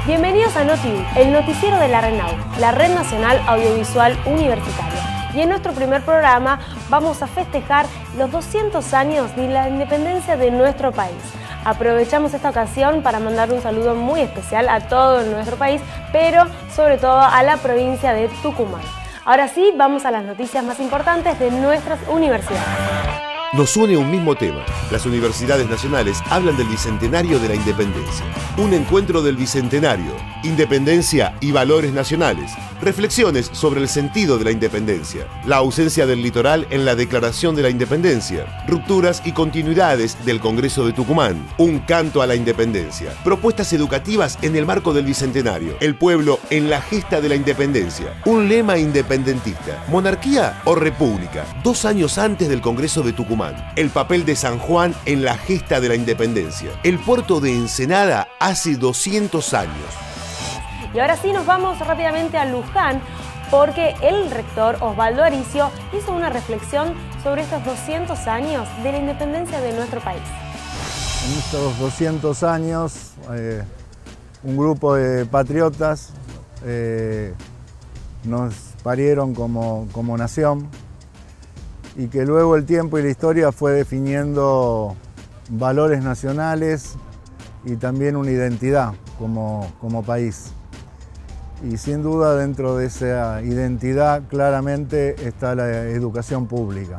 Bienvenidos a NotIU, el noticiero de la RENAU, la Red Nacional Audiovisual Universitaria. Y en nuestro primer programa vamos a festejar los 200 años de la independencia de nuestro país. Aprovechamos esta ocasión para mandar un saludo muy especial a todo nuestro país, pero sobre todo a la provincia de Tucumán. Ahora sí, vamos a las noticias más importantes de nuestras universidades. Nos une un mismo tema. Las universidades nacionales hablan del Bicentenario de la Independencia. Un encuentro del Bicentenario, independencia y valores nacionales. Reflexiones sobre el sentido de la independencia. La ausencia del litoral en la Declaración de la Independencia. Rupturas y continuidades del Congreso de Tucumán. Un canto a la independencia. Propuestas educativas en el marco del Bicentenario. El pueblo en la gesta de la independencia. Un lema independentista. ¿Monarquía o república? 2 años antes del Congreso de Tucumán. El papel de San Juan en la gesta de la independencia. El puerto de Ensenada hace 200 años. Y ahora sí nos vamos rápidamente a Luján porque el rector Osvaldo Aricio hizo una reflexión sobre estos 200 años de la independencia de nuestro país. En estos 200 años, un grupo de patriotas nos parieron como nación, y que luego el tiempo y la historia fue definiendo valores nacionales y también una identidad como país. Y sin duda dentro de esa identidad claramente está la educación pública,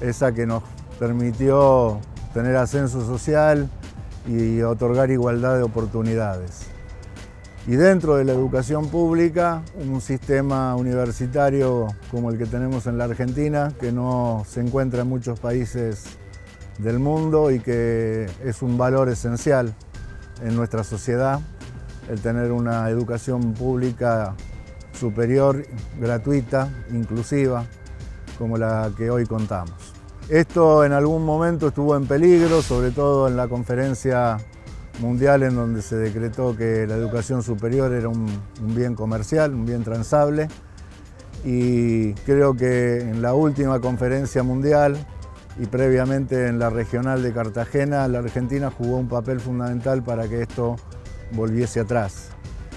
esa que nos permitió tener ascenso social y otorgar igualdad de oportunidades. Y dentro de la educación pública, un sistema universitario como el que tenemos en la Argentina, que no se encuentra en muchos países del mundo y que es un valor esencial en nuestra sociedad, el tener una educación pública superior, gratuita, inclusiva, como la que hoy contamos. Esto en algún momento estuvo en peligro, sobre todo en la conferencia mundial en donde se decretó que la educación superior era un bien comercial, un bien transable, y creo que en la última conferencia mundial y previamente en la regional de Cartagena, la Argentina jugó un papel fundamental para que esto volviese atrás.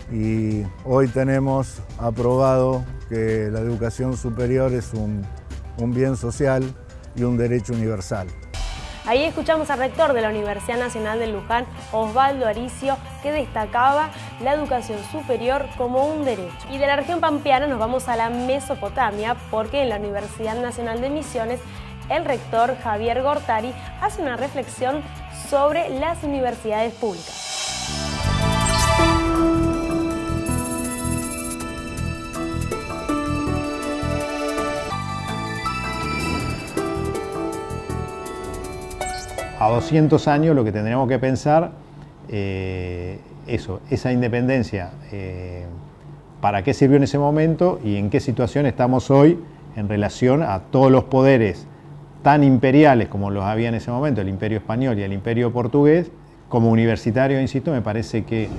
Y hoy tenemos aprobado que la educación superior es un bien social y un derecho universal. Ahí escuchamos al rector de la Universidad Nacional de Luján, Osvaldo Aricio, que destacaba la educación superior como un derecho. Y de la región pampeana nos vamos a la Mesopotamia, porque en la Universidad Nacional de Misiones, el rector Javier Gortari hace una reflexión sobre las universidades públicas. A 200 años lo que tendríamos que pensar, esa independencia, para qué sirvió en ese momento y en qué situación estamos hoy en relación a todos los poderes tan imperiales como los había en ese momento, el Imperio Español y el Imperio Portugués. Como universitario, insisto, me parece que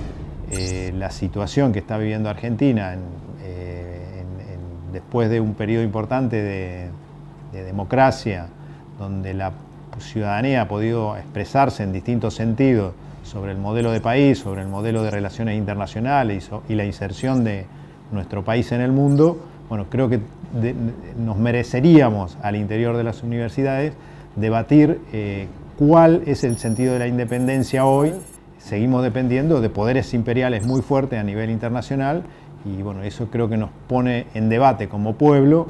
la situación que está viviendo Argentina después de un periodo importante de democracia, donde la ciudadanía ha podido expresarse en distintos sentidos sobre el modelo de país, sobre el modelo de relaciones internacionales y la inserción de nuestro país en el mundo, bueno, creo que nos mereceríamos al interior de las universidades debatir cuál es el sentido de la independencia hoy. Seguimos dependiendo de poderes imperiales muy fuertes a nivel internacional y bueno, eso creo que nos pone en debate como pueblo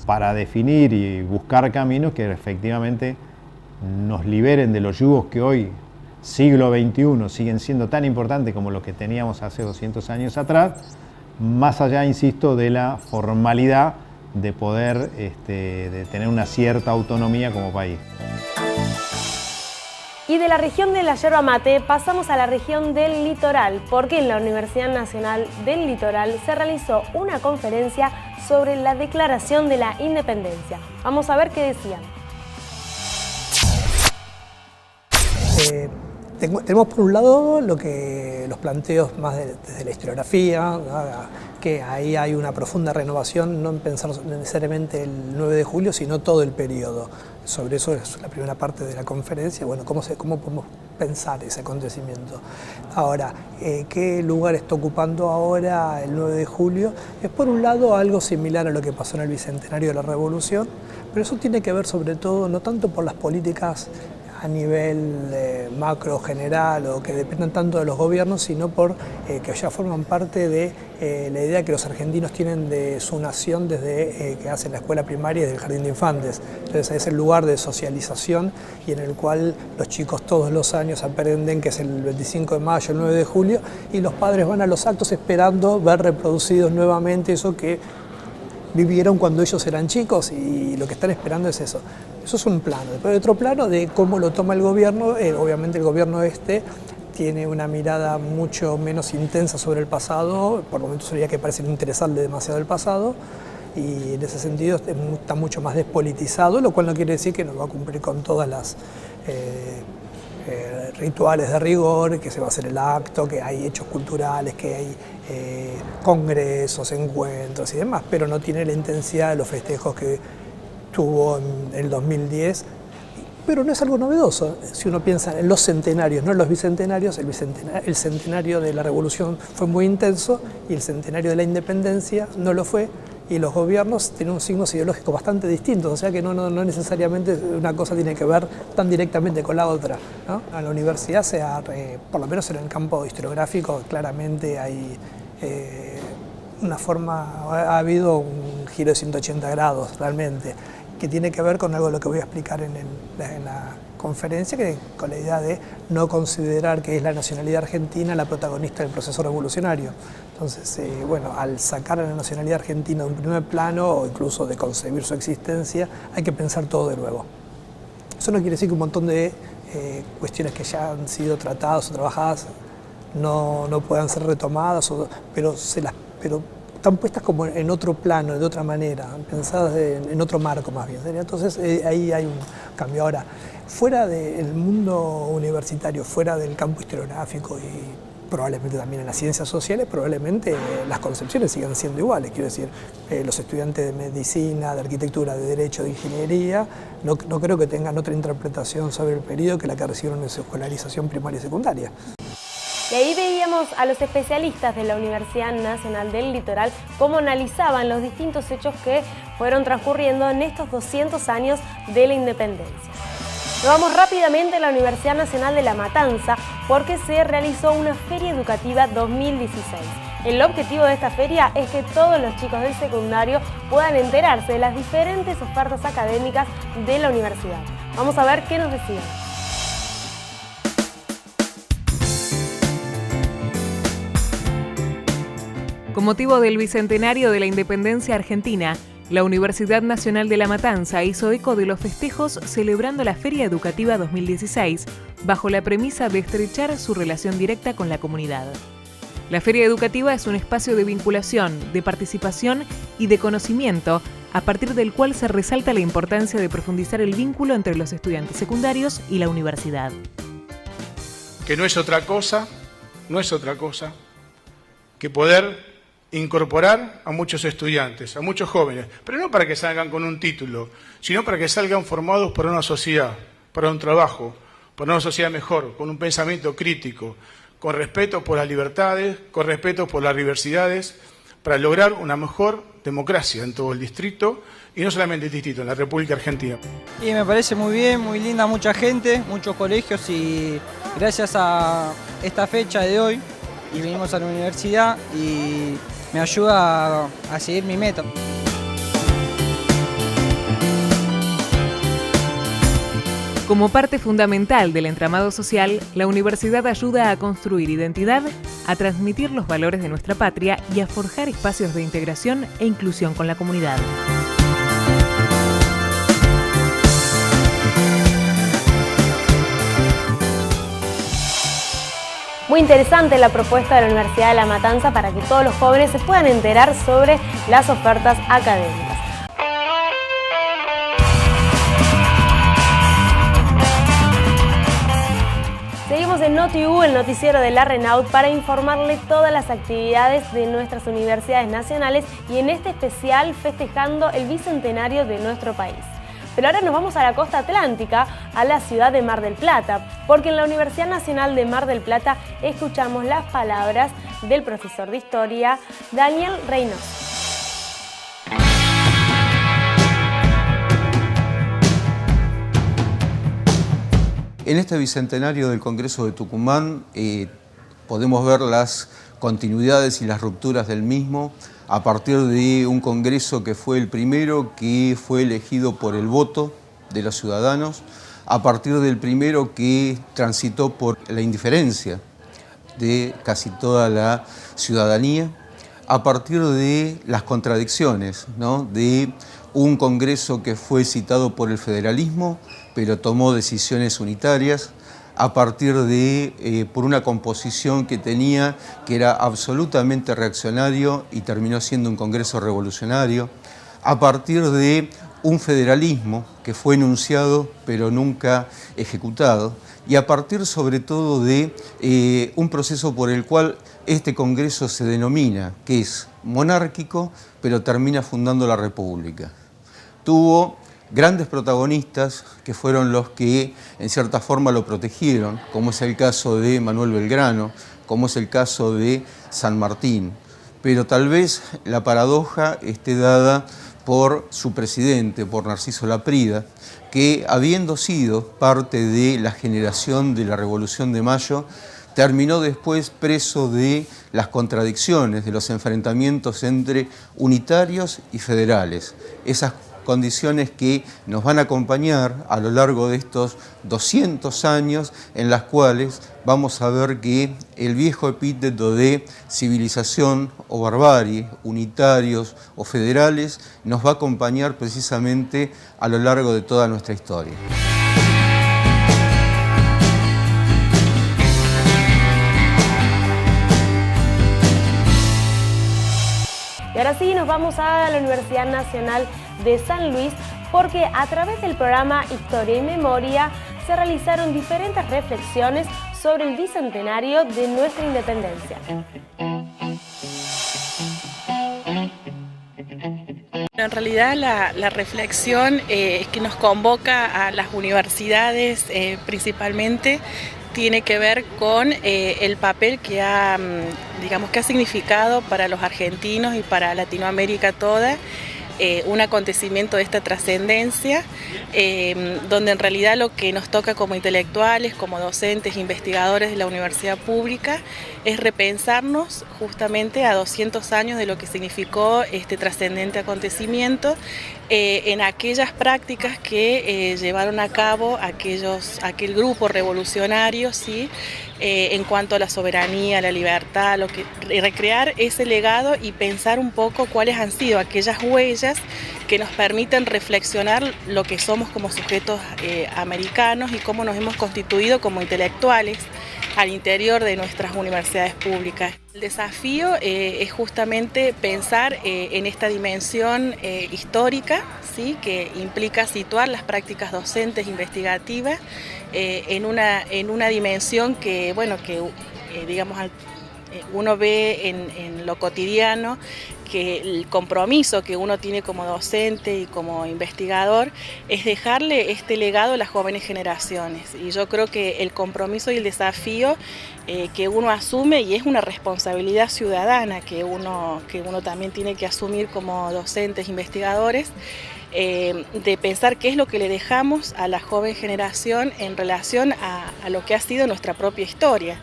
para definir y buscar caminos que efectivamente nos liberen de los yugos que hoy siglo XXI siguen siendo tan importantes como los que teníamos hace 200 años atrás, más allá, insisto, de la formalidad de poder de tener una cierta autonomía como país. Y de la región de la yerba mate pasamos a la región del litoral, porque en la Universidad Nacional del Litoral se realizó una conferencia sobre la Declaración de la Independencia. Vamos a ver qué decían. Tenemos por un lado los planteos más desde la historiografía, ¿no? Que ahí hay una profunda renovación, no en pensar necesariamente el 9 de julio, sino todo el periodo. Sobre eso es la primera parte de la conferencia, bueno, cómo podemos pensar ese acontecimiento. Ahora, ¿qué lugar está ocupando ahora el 9 de julio? Es por un lado algo similar a lo que pasó en el Bicentenario de la Revolución, pero eso tiene que ver sobre todo no tanto por las políticas a nivel macro general o que dependan tanto de los gobiernos, sino por que ya forman parte de la idea que los argentinos tienen de su nación desde que hacen la escuela primaria y desde el jardín de infantes. Entonces es el lugar de socialización y en el cual los chicos todos los años aprenden que es el 25 de mayo, el 9 de julio, y los padres van a los actos esperando ver reproducidos nuevamente eso que vivieron cuando ellos eran chicos, y lo que están esperando es eso. Eso es un plano. Después hay otro plano de cómo lo toma el gobierno. Obviamente el gobierno tiene una mirada mucho menos intensa sobre el pasado, por momentos sería que parece no interesarle demasiado el pasado, y en ese sentido está mucho más despolitizado, lo cual no quiere decir que no va a cumplir con todas las rituales de rigor, que se va a hacer el acto, que hay hechos culturales, que hay congresos, encuentros y demás, pero no tiene la intensidad de los festejos que tuvo en el 2010, pero no es algo novedoso. Si uno piensa en los centenarios, no en los bicentenarios, el centenario de la Revolución fue muy intenso y el centenario de la Independencia no lo fue, y los gobiernos tienen signos ideológicos bastante distintos, o sea que no necesariamente una cosa tiene que ver tan directamente con la otra, ¿no? En la universidad, por lo menos en el campo historiográfico, claramente hay una forma, ha habido un giro de 180 grados realmente, que tiene que ver con algo de lo que voy a explicar en la conferencia, con la idea de no considerar que es la nacionalidad argentina la protagonista del proceso revolucionario. Entonces, bueno, al sacar a la nacionalidad argentina de un primer plano, o incluso de concebir su existencia, hay que pensar todo de nuevo. Eso no quiere decir que un montón de cuestiones que ya han sido tratadas o trabajadas no puedan ser retomadas, pero están puestas como en otro plano, de otra manera, pensadas en otro marco más bien. Entonces ahí hay un cambio. Ahora, fuera del mundo universitario, fuera del campo historiográfico y probablemente también en las ciencias sociales, probablemente las concepciones sigan siendo iguales. Quiero decir, los estudiantes de medicina, de arquitectura, de derecho, de ingeniería, no creo que tengan otra interpretación sobre el periodo que la que recibieron en su escolarización primaria y secundaria. Y ahí veíamos a los especialistas de la Universidad Nacional del Litoral cómo analizaban los distintos hechos que fueron transcurriendo en estos 200 años de la independencia. Nos vamos rápidamente a la Universidad Nacional de La Matanza porque se realizó una Feria Educativa 2016. El objetivo de esta feria es que todos los chicos del secundario puedan enterarse de las diferentes ofertas académicas de la universidad. Vamos a ver qué nos decían. Con motivo del Bicentenario de la Independencia Argentina, la Universidad Nacional de La Matanza hizo eco de los festejos celebrando la Feria Educativa 2016, bajo la premisa de estrechar su relación directa con la comunidad. La Feria Educativa es un espacio de vinculación, de participación y de conocimiento, a partir del cual se resalta la importancia de profundizar el vínculo entre los estudiantes secundarios y la universidad. Que no es otra cosa que poder incorporar a muchos estudiantes, a muchos jóvenes, pero no para que salgan con un título, sino para que salgan formados para una sociedad, para un trabajo, para una sociedad mejor, con un pensamiento crítico, con respeto por las libertades, con respeto por las diversidades, para lograr una mejor democracia en todo el distrito, y no solamente el distrito, en la República Argentina. Y me parece muy bien, muy linda, mucha gente, muchos colegios, y gracias a esta fecha de hoy, y venimos a la universidad y me ayuda a seguir mi meta. Como parte fundamental del entramado social, la universidad ayuda a construir identidad, a transmitir los valores de nuestra patria y a forjar espacios de integración e inclusión con la comunidad. Muy interesante la propuesta de la Universidad de La Matanza para que todos los jóvenes se puedan enterar sobre las ofertas académicas. Seguimos en NotiU, el noticiero de la Renaud, para informarle todas las actividades de nuestras universidades nacionales y en este especial festejando el bicentenario de nuestro país. Pero ahora nos vamos a la costa atlántica, a la ciudad de Mar del Plata, porque en la Universidad Nacional de Mar del Plata escuchamos las palabras del profesor de Historia, Daniel Reynoso. En este bicentenario del Congreso de Tucumán podemos ver las continuidades y las rupturas del mismo a partir de un Congreso que fue el primero que fue elegido por el voto de los ciudadanos, a partir del primero que transitó por la indiferencia de casi toda la ciudadanía, a partir de las contradicciones, ¿no?, de un Congreso que fue citado por el federalismo, pero tomó decisiones unitarias, a partir de, por una composición que era absolutamente reaccionario y terminó siendo un Congreso revolucionario, a partir de un federalismo que fue enunciado pero nunca ejecutado, y a partir sobre todo de un proceso por el cual este Congreso se denomina, que es monárquico, pero termina fundando la República. Tuvo grandes protagonistas que fueron los que en cierta forma lo protegieron, como es el caso de Manuel Belgrano, como es el caso de San Martín, pero tal vez la paradoja esté dada por su presidente, por Narciso Laprida, que habiendo sido parte de la generación de la Revolución de Mayo, terminó después preso de las contradicciones, de los enfrentamientos entre unitarios y federales. Esas condiciones que nos van a acompañar a lo largo de estos 200 años en las cuales vamos a ver que el viejo epíteto de civilización o barbarie, unitarios o federales, nos va a acompañar precisamente a lo largo de toda nuestra historia. Y ahora sí, nos vamos a la Universidad Nacional de San Luis, porque a través del programa Historia y Memoria se realizaron diferentes reflexiones sobre el bicentenario de nuestra independencia. En realidad la reflexión que nos convoca a las universidades principalmente tiene que ver con el papel que ha significado para los argentinos y para Latinoamérica toda un acontecimiento de esta trascendencia, donde en realidad lo que nos toca como intelectuales, como docentes, investigadores de la universidad pública, es repensarnos justamente a 200 años de lo que significó este trascendente acontecimiento, en aquellas prácticas que llevaron a cabo aquel grupo revolucionario, ¿sí? En cuanto a la soberanía, la libertad, recrear ese legado y pensar un poco cuáles han sido aquellas huellas que nos permiten reflexionar lo que somos como sujetos americanos y cómo nos hemos constituido como intelectuales al interior de nuestras universidades públicas. El desafío es justamente pensar en esta dimensión histórica, ¿sí?, que implica situar las prácticas docentes investigativas en una dimensión que uno ve en lo cotidiano, que el compromiso que uno tiene como docente y como investigador es dejarle este legado a las jóvenes generaciones. Y yo creo que el compromiso y el desafío que uno asume, y es una responsabilidad ciudadana que uno también tiene que asumir como docentes, investigadores, de pensar qué es lo que le dejamos a la joven generación en relación a lo que ha sido nuestra propia historia.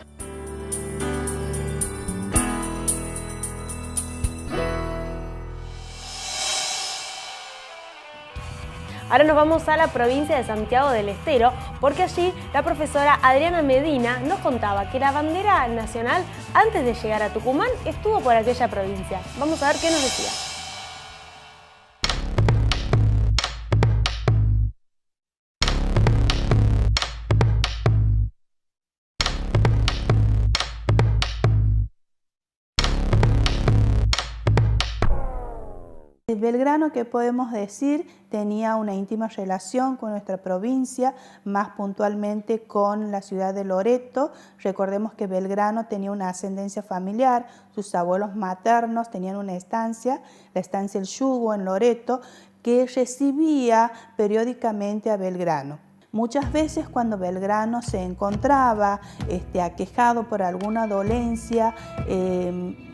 Ahora nos vamos a la provincia de Santiago del Estero, porque allí la profesora Adriana Medina nos contaba que la bandera nacional, antes de llegar a Tucumán, estuvo por aquella provincia. Vamos a ver qué nos decía. Belgrano, ¿qué podemos decir? Tenía una íntima relación con nuestra provincia, más puntualmente con la ciudad de Loreto. Recordemos que Belgrano tenía una ascendencia familiar, sus abuelos maternos tenían una estancia, la estancia El Yugo en Loreto, que recibía periódicamente a Belgrano. Muchas veces cuando Belgrano se encontraba aquejado por alguna dolencia,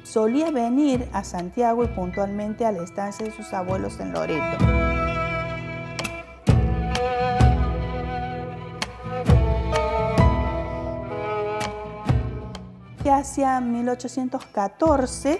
solía venir a Santiago y puntualmente a la estancia de sus abuelos en Loreto. Hacia 1814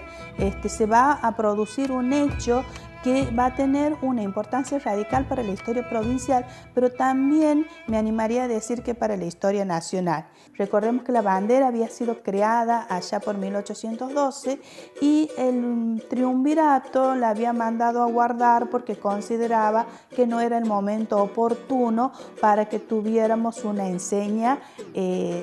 se va a producir un hecho que va a tener una importancia radical para la historia provincial, pero también me animaría a decir que para la historia nacional. Recordemos que la bandera había sido creada allá por 1812 y el triunvirato la había mandado a guardar porque consideraba que no era el momento oportuno para que tuviéramos una enseña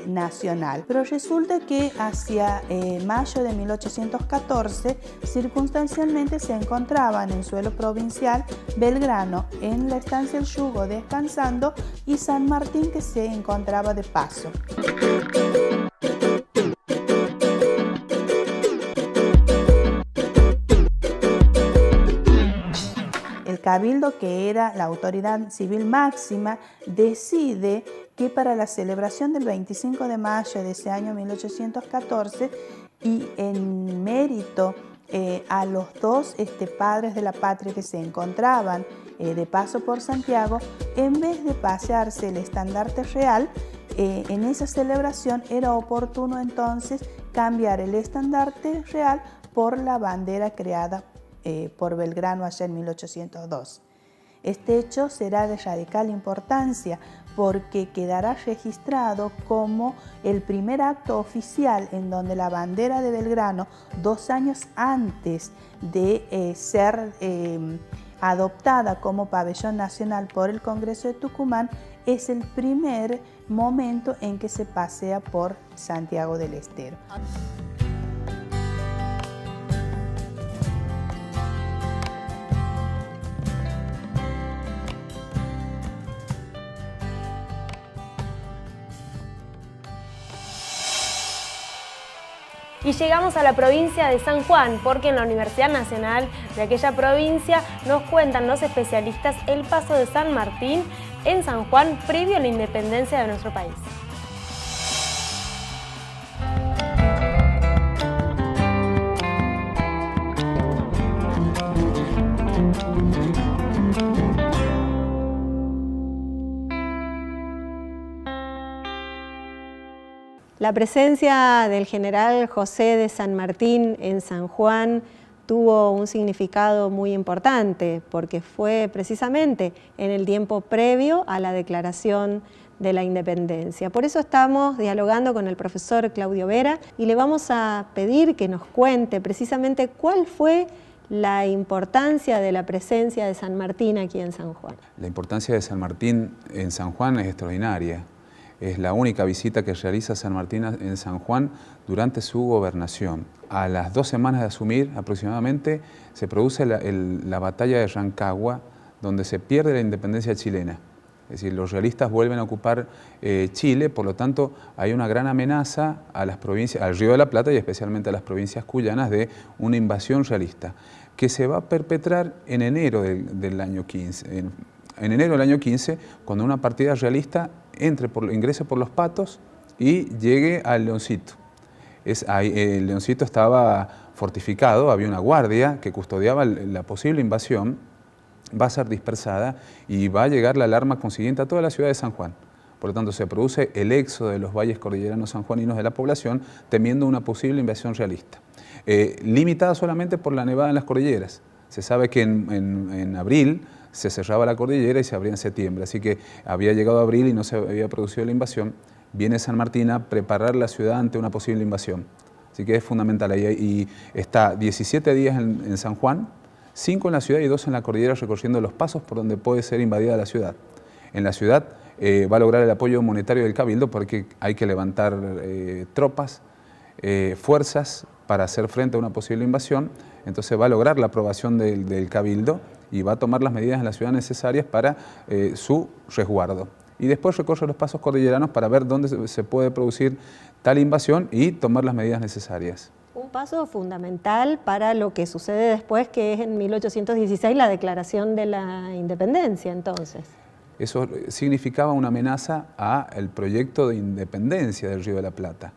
nacional. Pero resulta que hacia mayo de 1814, circunstancialmente se encontraban en suelo provincial Belgrano en la estancia El Yugo descansando y San Martín, que se encontraba de paso. El Cabildo, que era la autoridad civil máxima, decide que para la celebración del 25 de mayo de ese año 1814 y en mérito a los dos padres de la patria que se encontraban de paso por Santiago, en vez de pasearse el estandarte real, en esa celebración era oportuno entonces cambiar el estandarte real por la bandera creada por Belgrano allá en 1802. Este hecho será de radical importancia porque quedará registrado como el primer acto oficial en donde la bandera de Belgrano, 2 años antes de ser adoptada como pabellón nacional por el Congreso de Tucumán, es el primer momento en que se pasea por Santiago del Estero. Y llegamos a la provincia de San Juan, porque en la Universidad Nacional de aquella provincia nos cuentan los especialistas el paso de San Martín en San Juan previo a la independencia de nuestro país. La presencia del general José de San Martín en San Juan tuvo un significado muy importante porque fue precisamente en el tiempo previo a la declaración de la independencia. Por eso estamos dialogando con el profesor Claudio Vera y le vamos a pedir que nos cuente precisamente cuál fue la importancia de la presencia de San Martín aquí en San Juan. La importancia de San Martín en San Juan es extraordinaria. Es la única visita que realiza San Martín en San Juan durante su gobernación. A las 2 semanas de asumir aproximadamente se produce la batalla de Rancagua, donde se pierde la independencia chilena. Es decir, los realistas vuelven a ocupar Chile, por lo tanto hay una gran amenaza a las provincias, al Río de la Plata y especialmente a las provincias cuyanas de una invasión realista, que se va a perpetrar en enero del año 15. En enero del año 15, cuando una partida realista ingrese por Los Patos y llegue al Leoncito. El Leoncito estaba fortificado, había una guardia que custodiaba la posible invasión, va a ser dispersada y va a llegar la alarma consiguiente a toda la ciudad de San Juan. Por lo tanto, se produce el éxodo de los valles cordilleranos sanjuaninos de la población temiendo una posible invasión realista, limitada solamente por la nevada en las cordilleras. Se sabe que en abril se cerraba la cordillera y se abría en septiembre. Así que había llegado abril y no se había producido la invasión. Viene San Martín a preparar la ciudad ante una posible invasión. Así que es fundamental ahí. Y está 17 días en San Juan, 5 en la ciudad y 2 en la cordillera recorriendo los pasos por donde puede ser invadida la ciudad. En la ciudad va a lograr el apoyo monetario del Cabildo porque hay que levantar tropas, fuerzas para hacer frente a una posible invasión. Entonces va a lograr la aprobación del Cabildo y va a tomar las medidas en la ciudad necesarias para su resguardo. Y después recorre los pasos cordilleranos para ver dónde se puede producir tal invasión y tomar las medidas necesarias. Un paso fundamental para lo que sucede después, que es en 1816 la declaración de la independencia, entonces. Eso significaba una amenaza al proyecto de independencia del Río de la Plata.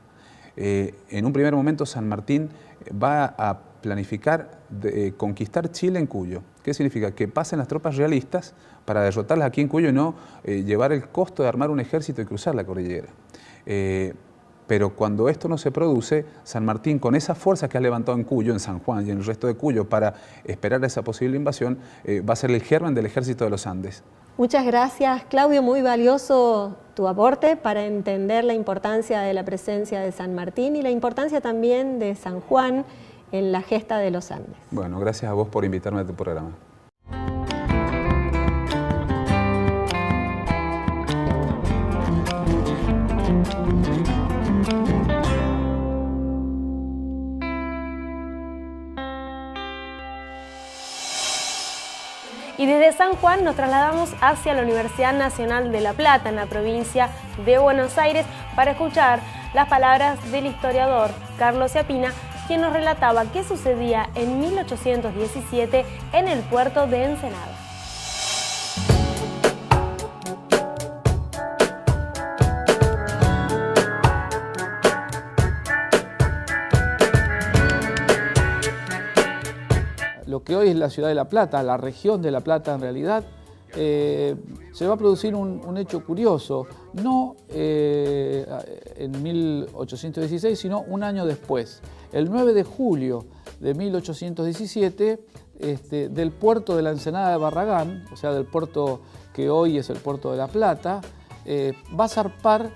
En un primer momento San Martín va a planificar conquistar Chile en Cuyo. ¿Qué significa? Que pasen las tropas realistas para derrotarlas aquí en Cuyo y no llevar el costo de armar un ejército y cruzar la cordillera. Pero cuando esto no se produce, San Martín, con esa fuerza que ha levantado en Cuyo, en San Juan y en el resto de Cuyo para esperar esa posible invasión, va a ser el germen del ejército de los Andes. Muchas gracias, Claudio. Muy valioso tu aporte para entender la importancia de la presencia de San Martín y la importancia también de San Juan en la gesta de los Andes. Bueno, gracias a vos por invitarme a tu programa. Y desde San Juan nos trasladamos hacia la Universidad Nacional de La Plata, en la provincia de Buenos Aires, para escuchar las palabras del historiador Carlos Ciapina, quien nos relataba qué sucedía en 1817 en el puerto de Ensenada. Lo que hoy es la ciudad de La Plata, la región de La Plata en realidad, se va a producir un hecho curioso, no en 1816, sino un año después. El 9 de julio de 1817, del puerto de la Ensenada de Barragán, o sea, del puerto que hoy es el puerto de La Plata, va a zarpar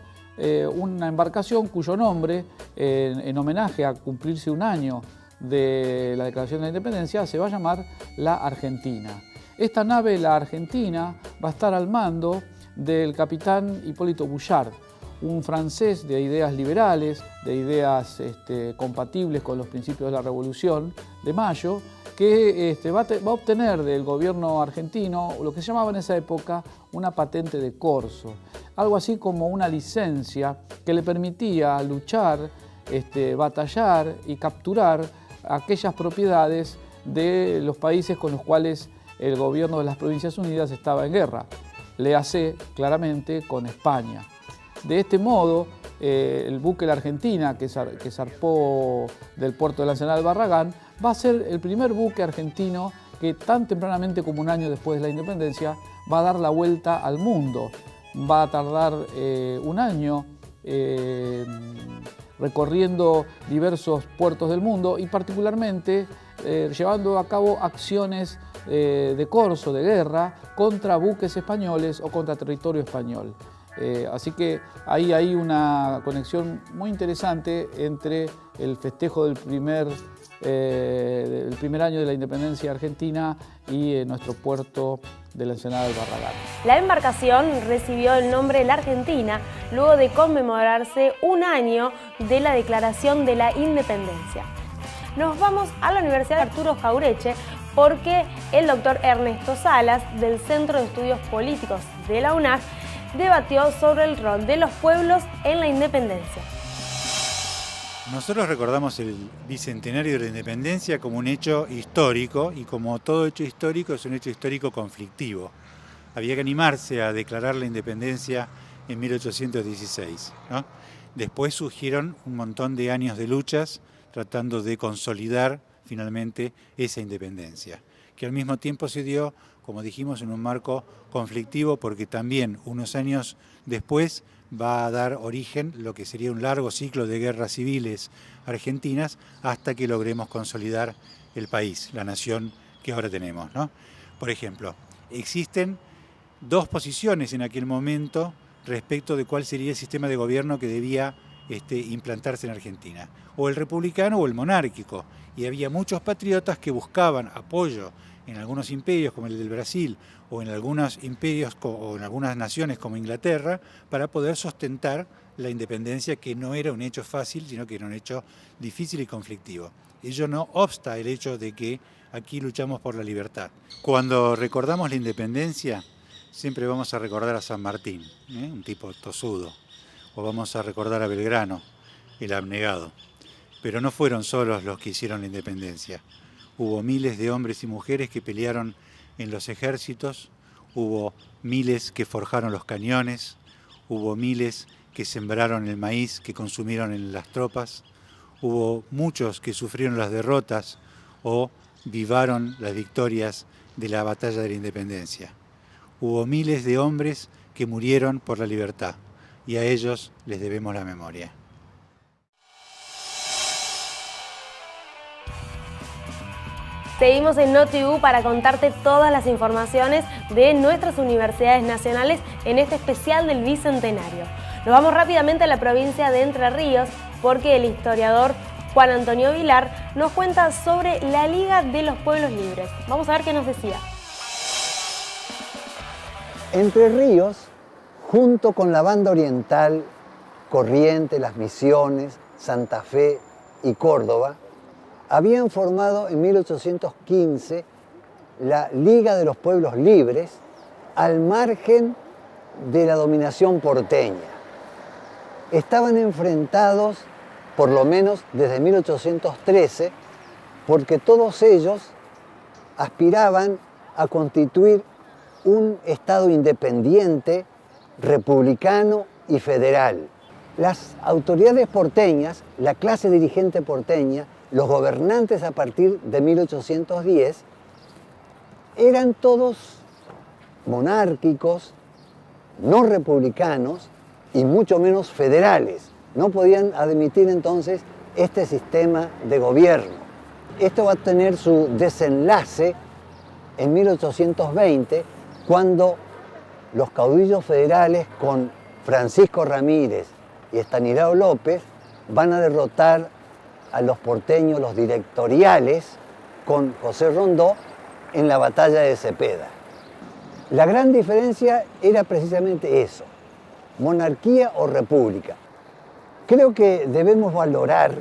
una embarcación cuyo nombre, en homenaje a cumplirse un año de la Declaración de la Independencia, se va a llamar la Argentina. Esta nave, la Argentina, va a estar al mando del capitán Hipólito Bouchard, un francés de ideas liberales, de ideas compatibles con los principios de la Revolución de Mayo, que va a obtener del gobierno argentino lo que se llamaba en esa época una patente de corso, algo así como una licencia que le permitía luchar, batallar y capturar aquellas propiedades de los países con los cuales el gobierno de las Provincias Unidas estaba en guerra, léase claramente con España. De este modo, el buque La Argentina, que zarpó del puerto de la Ensenada del Barragán, va a ser el primer buque argentino que tan tempranamente como un año después de la independencia va a dar la vuelta al mundo. Va a tardar un año recorriendo diversos puertos del mundo y particularmente llevando a cabo acciones de corso, de guerra, contra buques españoles o contra territorio español. Así que ahí hay una conexión muy interesante entre el festejo del primer año de la independencia argentina y nuestro puerto de la Ensenada del Barragán. La embarcación recibió el nombre La Argentina luego de conmemorarse un año de la Declaración de la Independencia. Nos vamos a la Universidad Arturo Jaureche porque el doctor Ernesto Salas, del Centro de Estudios Políticos de la UNAG, debatió sobre el rol de los pueblos en la independencia. Nosotros recordamos el bicentenario de la independencia como un hecho histórico y como todo hecho histórico es un hecho histórico conflictivo. Había que animarse a declarar la independencia en 1816, ¿no? Después surgieron un montón de años de luchas tratando de consolidar finalmente esa independencia, que al mismo tiempo se dio, como dijimos, en un marco conflictivo porque también unos años después va a dar origen lo que sería un largo ciclo de guerras civiles argentinas hasta que logremos consolidar el país, la nación que ahora tenemos, ¿no? Por ejemplo, existen dos posiciones en aquel momento respecto de cuál sería el sistema de gobierno que debía implantarse en Argentina, o el republicano o el monárquico, y había muchos patriotas que buscaban apoyo en algunos imperios como el del Brasil o en algunos imperios o en algunas naciones como Inglaterra para poder sustentar la independencia, que no era un hecho fácil, sino que era un hecho difícil y conflictivo. Ello no obsta el hecho de que aquí luchamos por la libertad. Cuando recordamos la independencia, siempre vamos a recordar a San Martín, un tipo tosudo, o vamos a recordar a Belgrano, el abnegado. Pero no fueron solos los que hicieron la independencia. Hubo miles de hombres y mujeres que pelearon en los ejércitos, hubo miles que forjaron los cañones, hubo miles que sembraron el maíz que consumieron en las tropas, hubo muchos que sufrieron las derrotas o vivaron las victorias de la batalla de la independencia. Hubo miles de hombres que murieron por la libertad y a ellos les debemos la memoria. Seguimos en NotiU para contarte todas las informaciones de nuestras universidades nacionales en este especial del Bicentenario. Nos vamos rápidamente a la provincia de Entre Ríos porque el historiador Juan Antonio Vilar nos cuenta sobre la Liga de los Pueblos Libres. Vamos a ver qué nos decía. Entre Ríos, junto con la Banda Oriental, Corrientes, Las Misiones, Santa Fe y Córdoba, habían formado en 1815 la Liga de los Pueblos Libres al margen de la dominación porteña. Estaban enfrentados, por lo menos desde 1813, porque todos ellos aspiraban a constituir un Estado independiente, republicano y federal. Las autoridades porteñas, la clase dirigente porteña, los gobernantes a partir de 1810, eran todos monárquicos, no republicanos y mucho menos federales. No podían admitir entonces este sistema de gobierno. Esto va a tener su desenlace en 1820, cuando los caudillos federales con Francisco Ramírez y Estanislao López van a derrotar a los porteños, los directoriales, con José Rondó en la batalla de Cepeda. La gran diferencia era precisamente eso, monarquía o república. Creo que debemos valorar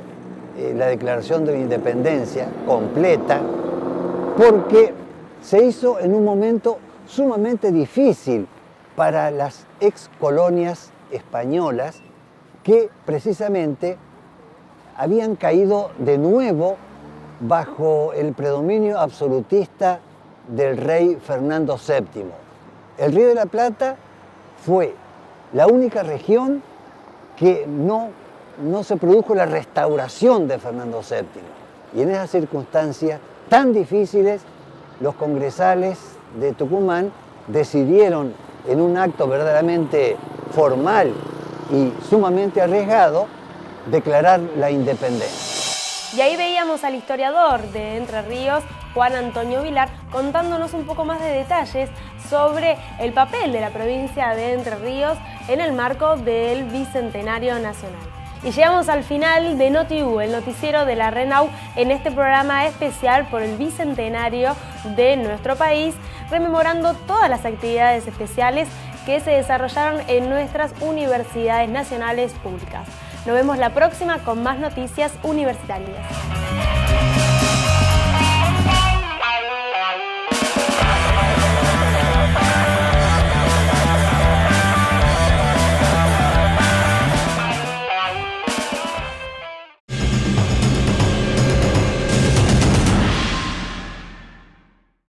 la Declaración de la Independencia completa porque se hizo en un momento sumamente difícil para las ex colonias españolas que precisamente habían caído de nuevo bajo el predominio absolutista del rey Fernando VII. El Río de la Plata fue la única región que no se produjo la restauración de Fernando VII. Y en esas circunstancias tan difíciles, los congresales de Tucumán decidieron, en un acto verdaderamente formal y sumamente arriesgado, declarar la independencia. Y ahí veíamos al historiador de Entre Ríos, Juan Antonio Vilar, contándonos un poco más de detalles sobre el papel de la provincia de Entre Ríos en el marco del Bicentenario Nacional. Y llegamos al final de NotiU, el noticiero de la RENAU, en este programa especial por el Bicentenario de nuestro país, rememorando todas las actividades especiales que se desarrollaron en nuestras universidades nacionales públicas. Nos vemos la próxima con más noticias universitarias.